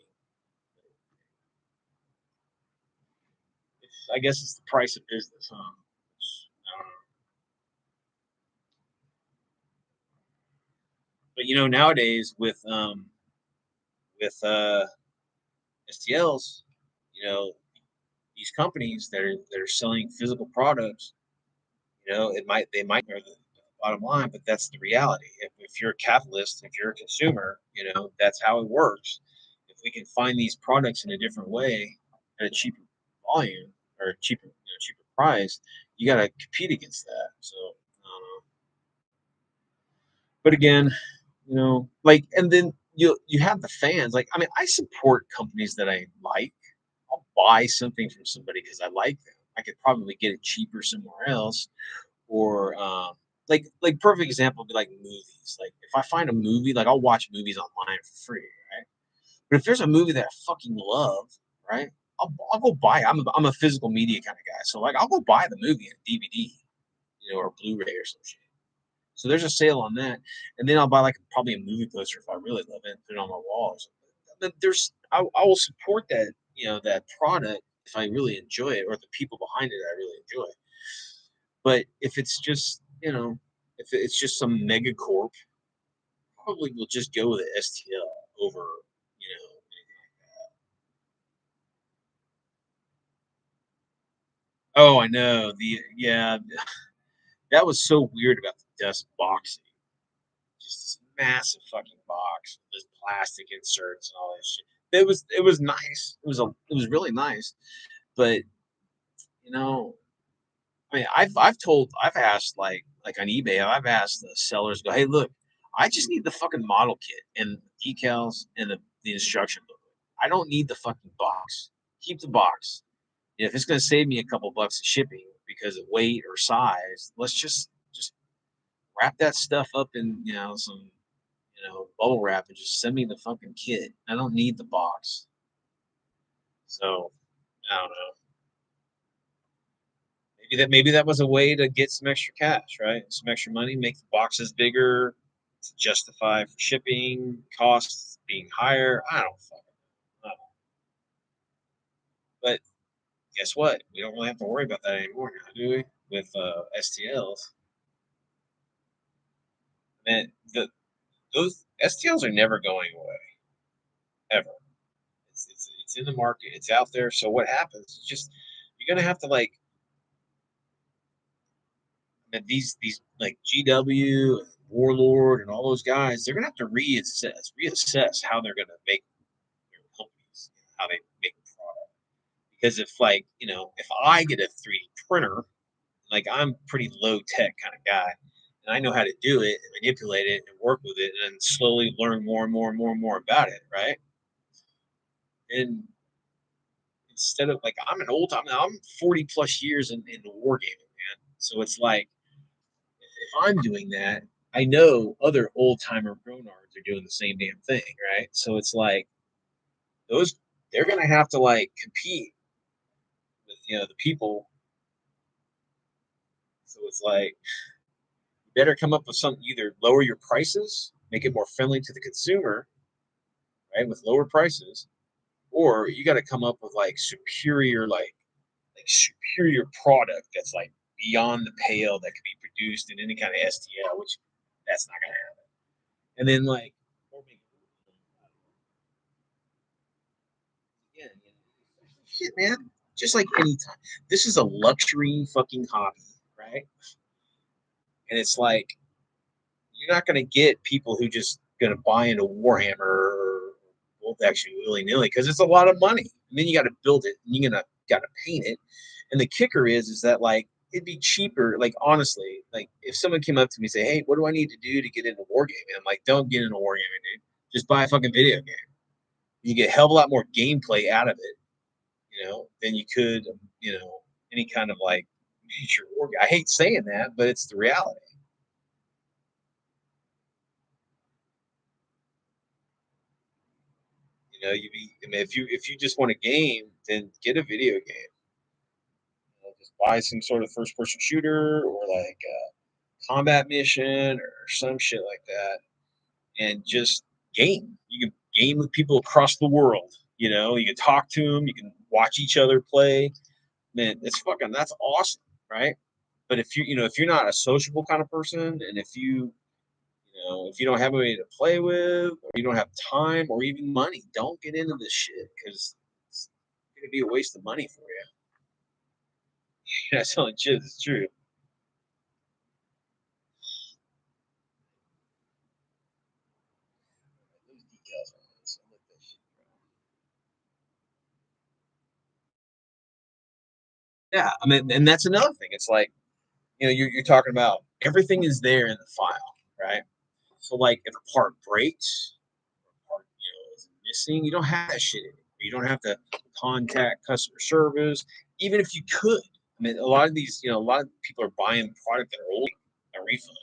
I guess it's the price of business, huh? I don't know. But you know, nowadays with STLs, you know, these companies that are selling physical products, you know, they might know the bottom line, but that's the reality. If you're a capitalist, if you're a consumer, you know, that's how it works. If we can find these products in a different way at a cheaper volume or cheaper price, you got to compete against that. So, but again, you know, like, and then you have the fans. Like, I mean, I support companies that I like. I'll buy something from somebody because I like them. I could probably get it cheaper somewhere else, or like perfect example would be like movies. Like if I find a movie, like I'll watch movies online for free, right? But if there's a movie that I fucking love, right? I'll go buy it. I'm a physical media kind of guy, so like I'll go buy the movie on DVD, you know, or Blu-ray or some shit. So there's a sale on that, and then I'll buy like probably a movie poster if I really love it and put it on my wall or something. But I will support that, you know, that product if I really enjoy it or the people behind it I really enjoy. But if it's just, you know, if it's just some mega corp, probably will just go with the STL over, you know. Oh, I know. The Yeah, that was so weird about the dust boxing. Just this massive fucking box, with plastic inserts and all this shit. It was nice. It was really nice. But you know, I mean, I've asked like on eBay, I've asked the sellers, go, hey, look, I just need the fucking model kit and decals and the instruction book. I don't need the fucking box. Keep the box. And if it's gonna save me a couple bucks of shipping because of weight or size, let's just wrap that stuff up in, you know, some, you know, bubble wrap and just send me the fucking kit. I don't need the box. So I don't know. Maybe that was a way to get some extra cash, right? Some extra money, make the boxes bigger to justify for shipping costs being higher. I don't fucking know. But guess what? We don't really have to worry about that anymore now, do we? With STLs. Man, those STLs are never going away, ever. It's in the market. It's out there. So what happens? It's just you're gonna have to like and these like GW and Warlord and all those guys, they're gonna have to reassess how they're gonna make their companies, how they make a product. Because if like, you know, if I get a 3D printer, like I'm pretty low tech kind of guy, and I know how to do it and manipulate it and work with it and slowly learn more and more and more and more about it, right? And instead of like I'm 40 plus years in the war gaming, man. So it's like if I'm doing that, I know other old timer pronards are doing the same damn thing, right? So it's like those they're gonna have to like compete with, you know, the people. So it's like you better come up with something, either lower your prices, make it more friendly to the consumer, right, with lower prices, or you got to come up with like superior product that's like beyond the pale that could be produced in any kind of STL, which that's not gonna happen. And then like, or make again, shit, man. Just like any time, this is a luxury fucking hobby, right? And it's like you're not gonna get people who just gonna buy into Warhammer or Wolf Action willy nilly because it's a lot of money. And then you got to build it, and you gotta paint it. And the kicker is that like it'd be cheaper. Like honestly, like if someone came up to me and say, "Hey, what do I need to do to get into wargaming?" I'm like, "Don't get into wargaming, dude. Just buy a fucking video game. You get a hell of a lot more gameplay out of it, than you could, any kind of like miniature war. I hate saying that, but it's the reality. I mean, if you just want a game, then get a video game. Just buy some sort of first person shooter or like a combat mission or some shit like that, and just game. You can game with people across the world. You can talk to them. You can watch each other play. Man, that's awesome, right? But if you're not a sociable kind of person, and if you don't have anybody to play with, or you don't have time or even money, don't get into this shit because it's gonna be a waste of money for you. That's not legit. It's true. Those decals on this. I like that shit. Yeah, I mean, and that's another thing. It's like you're talking about everything is there in the file, right? So like if a part breaks, or is missing, you don't have that shit anymore. You don't have to contact customer service, even if you could. I mean, a lot of people are buying product that are old, a refund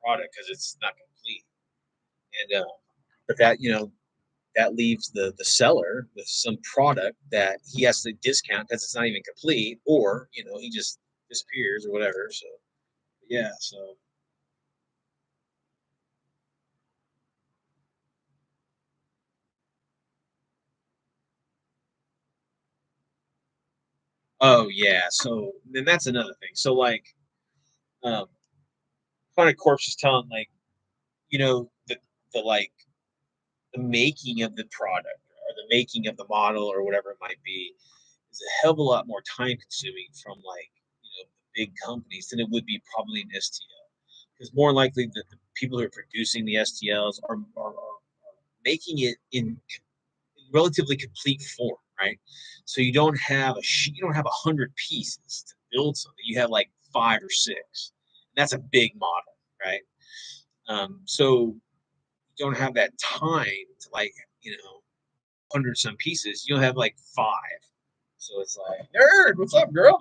product because it's not complete, and but that leaves the seller with some product that he has to discount because it's not even complete, or he just disappears or whatever. So yeah, so oh yeah, so then that's another thing. So like, um, Planet Corpse is telling like the like the making of the product or the making of the model or whatever it might be is a hell of a lot more time consuming from like the big companies than it would be probably an STL because more likely the people who are producing the STLs are making it in relatively complete form, right? So you don't have you don't have 100 pieces to build something. You have like 5 or 6. That's a big model, right? So you don't have that time to like 100 some pieces. You'll have like 5. So it's like, nerd, what's up, girl?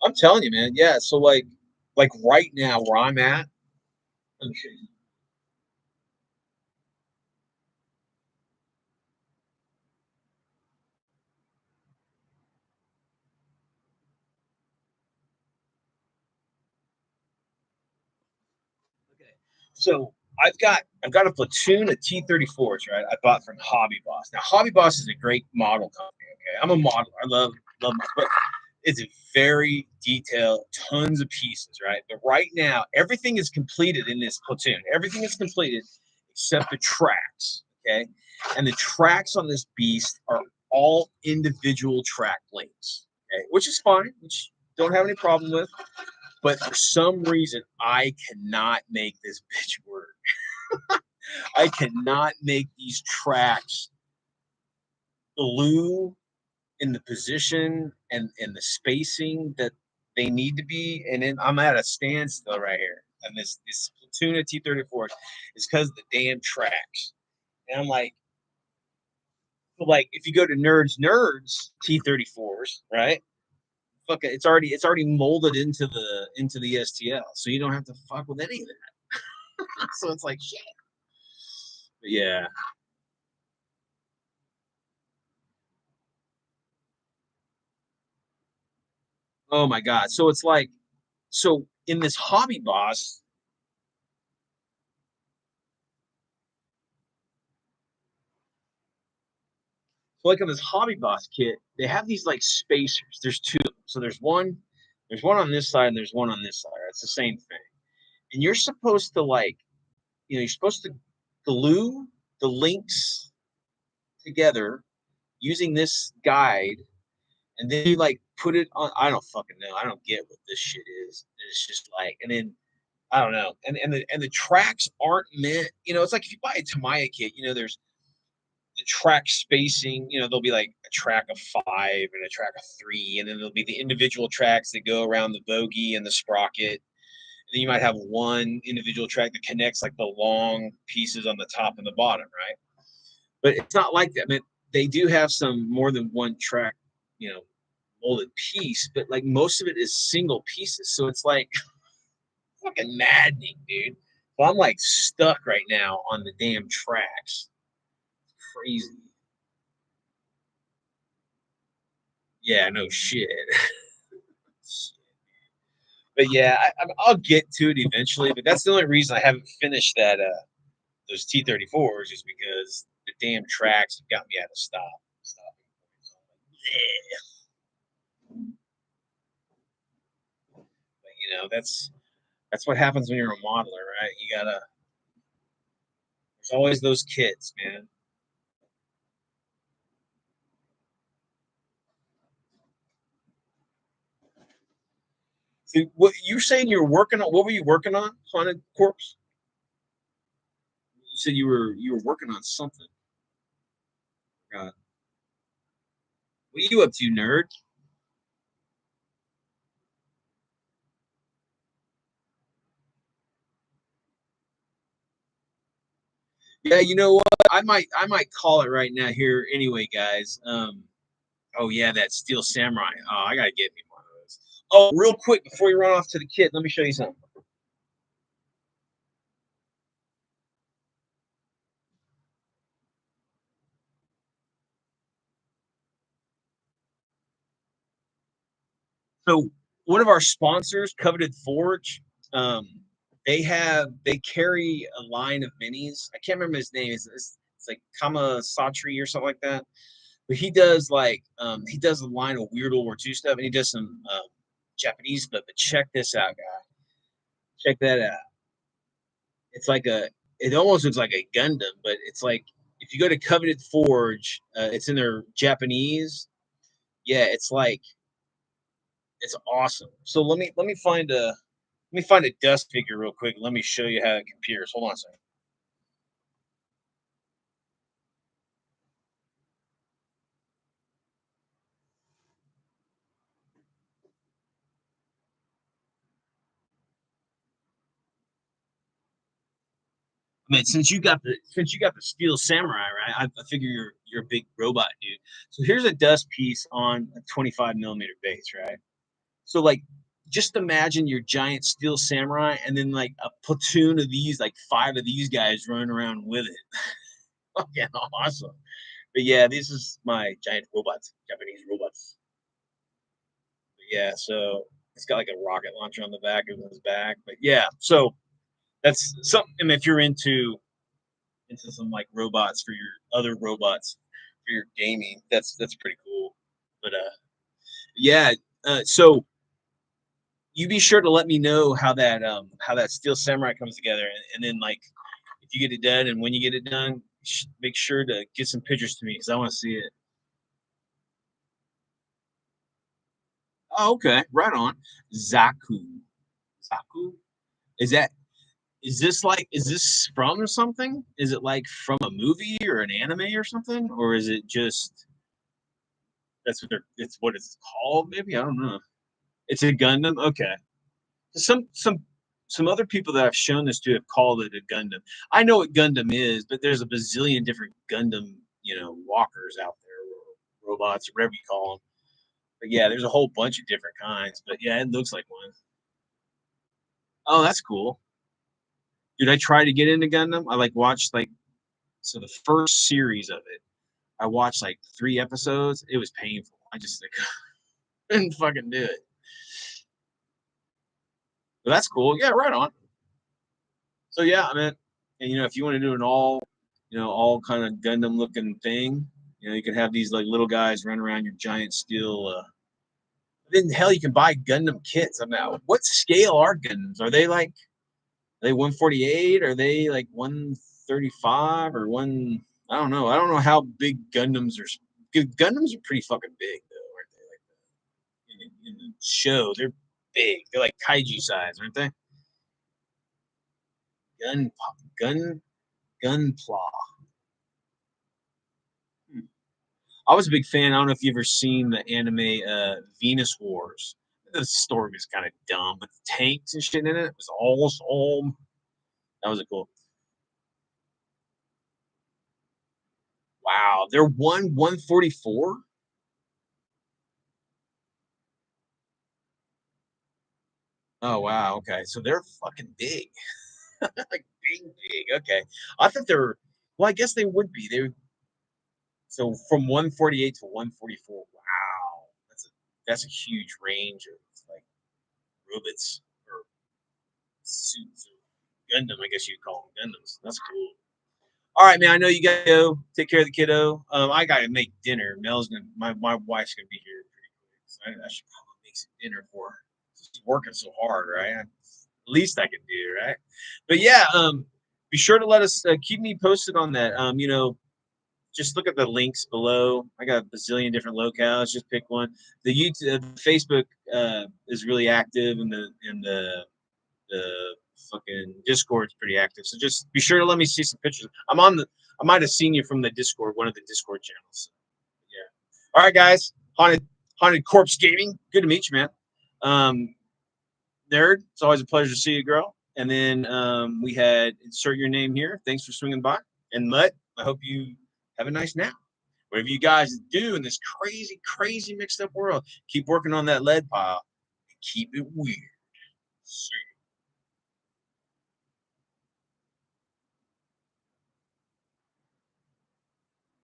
I'm telling you, man. Yeah. So like right now where I'm at, okay, okay. So I've got a platoon of T-34s, right? I bought from Hobby Boss. Now Hobby Boss is a great model company. Okay, I'm a modeler. I love, but it's very detailed, tons of pieces, right? But right now everything is completed in this platoon. Everything is completed except the tracks. Okay, and the tracks on this beast are all individual track links. Okay, which is fine, which don't have any problem with. But for some reason, I cannot make this bitch work. I cannot make these tracks glue in the position and the spacing that they need to be. And then I'm at a standstill right here. And this platoon of T-34 is because of the damn tracks. And I'm like, if you go to Nerds T-34s, right? Fuck it, it's already molded into the STL, so you don't have to fuck with any of that. So it's like shit. But yeah. Oh my god. So it's like so in this hobby boss. So like on this Hobby Boss kit, they have these like spacers. There's two of them. So there's one on this side and there's one on this side. It's the same thing. And you're supposed to like, you're supposed to glue the links together using this guide, and then you like put it on. I don't fucking know. I don't get what this shit is. It's just like, and then I don't know. And the tracks aren't meant. It's like if you buy a Tamiya kit, there's the track spacing. There'll be like a track of 5 and a track of 3, and then there'll be the individual tracks that go around the bogey and the sprocket. Then you might have one individual track that connects like the long pieces on the top and the bottom, right? But it's not like that. I mean, they do have some more than one track, molded piece, but like most of it is single pieces. So it's like fucking maddening, dude. So I'm like stuck right now on the damn tracks. Crazy. Yeah, no shit. But yeah, I'll get to it eventually. But that's the only reason I haven't finished that those T-34s is because the damn tracks have got me at a stop. Yeah. But that's what happens when you're a modeler, right? There's always those kids, man. So what you're saying you're working on? What were you working on? Haunted Corpse? You said you were working on something. God. What are you up to, nerd? Yeah, you know what? I might call it right now here anyway, guys. Oh yeah, that Steel Samurai. Oh, I gotta get me one of those. Oh, real quick before you run off to the kit, let me show you something. So one of our sponsors, Coveted Forge, um, they carry a line of minis. I can't remember his name. It's like Kama Satri or something like that. But he does a line of weird World War II stuff, and he does some Japanese stuff. But check this out, guy. Check that out. It's like it almost looks like a Gundam, but it's like if you go to Coveted Forge, it's in their Japanese. Yeah, it's awesome. So let me find a dust figure real quick. Let me show you how it compares. Hold on a second. I mean, since you got the Steel Samurai, right? I figure you're a big robot dude. So here's a dust piece on a 25 millimeter base, right? So like, just imagine your giant Steel Samurai, and then like a platoon of these, like 5 of these guys running around with it. Fucking awesome. But yeah, this is my giant robots, Japanese robots. But yeah, so it's got like a rocket launcher on the back of his back. But yeah, so that's something. I mean, if you're into some like robots for your other robots for your gaming, that's pretty cool. But yeah, so you be sure to let me know how that Steel Samurai comes together, and then like if you get it done and when you get it done, make sure to get some pictures to me because I want to see it. Oh, okay, right on. Zaku, Zaku, is that is this from something? Is it like from a movie or an anime or something, or is it just it's what it's called? Maybe I don't know. It's a Gundam. Okay, some other people that I've shown this to have called it a Gundam. I know what Gundam is, but there's a bazillion different Gundam, walkers out there, or robots, or whatever you call them. But yeah, there's a whole bunch of different kinds. But yeah, it looks like one. Oh, that's cool. Dude, I tried to get into Gundam. I like watched like so the first series of it. I watched like 3 episodes. It was painful. I just like, couldn't fucking do it. But that's cool. Yeah, right on. So yeah, I mean, and if you want to do an all kind of Gundam looking thing, You know, you could have these like little guys run around your giant steel. Then hell, you can buy Gundam kits. I'm now. What scale are Gundams? Are they 148? Are they like 135 or one? I don't know. I don't know how big Gundams are. Gundams are pretty fucking big though, aren't they? Like in the show, they're big. They're like kaiju size, aren't they? Gun, gun, gunpla. Hmm. I was a big fan. I don't know if you ever seen the anime Venus Wars. The story was kind of dumb, but the tanks and shit in it was all. That was a cool. Wow, they're 144. Oh wow, okay, so they're fucking big, like big. Okay, I thought they were. Well, I guess they would be. So from 148 to 144. Wow, that's a huge range of like robots or suits or Gundam. I guess you'd call them Gundams. That's cool. All right, man. I know you gotta go. Take care of the kiddo. I gotta make dinner. My wife's gonna be here pretty quick, so I should probably make some dinner for her. She's working so hard, right? Least I can do, right? But yeah, be sure to let us keep me posted on that. Just look at the links below. I got a bazillion different locales. Just pick one. The YouTube, Facebook is really active, and the fucking Discord's pretty active. So just be sure to let me see some pictures. I might have seen you from the Discord, one of the Discord channels. Yeah. All right, guys. Haunted Corpse Gaming. Good to meet you, man. Um, Nerd, it's always a pleasure to see you, girl. And then we had insert your name here. Thanks for swinging by. And Mutt, I hope you have a nice nap. Whatever you guys do in this crazy mixed up world, keep working on that lead pile and keep it weird. See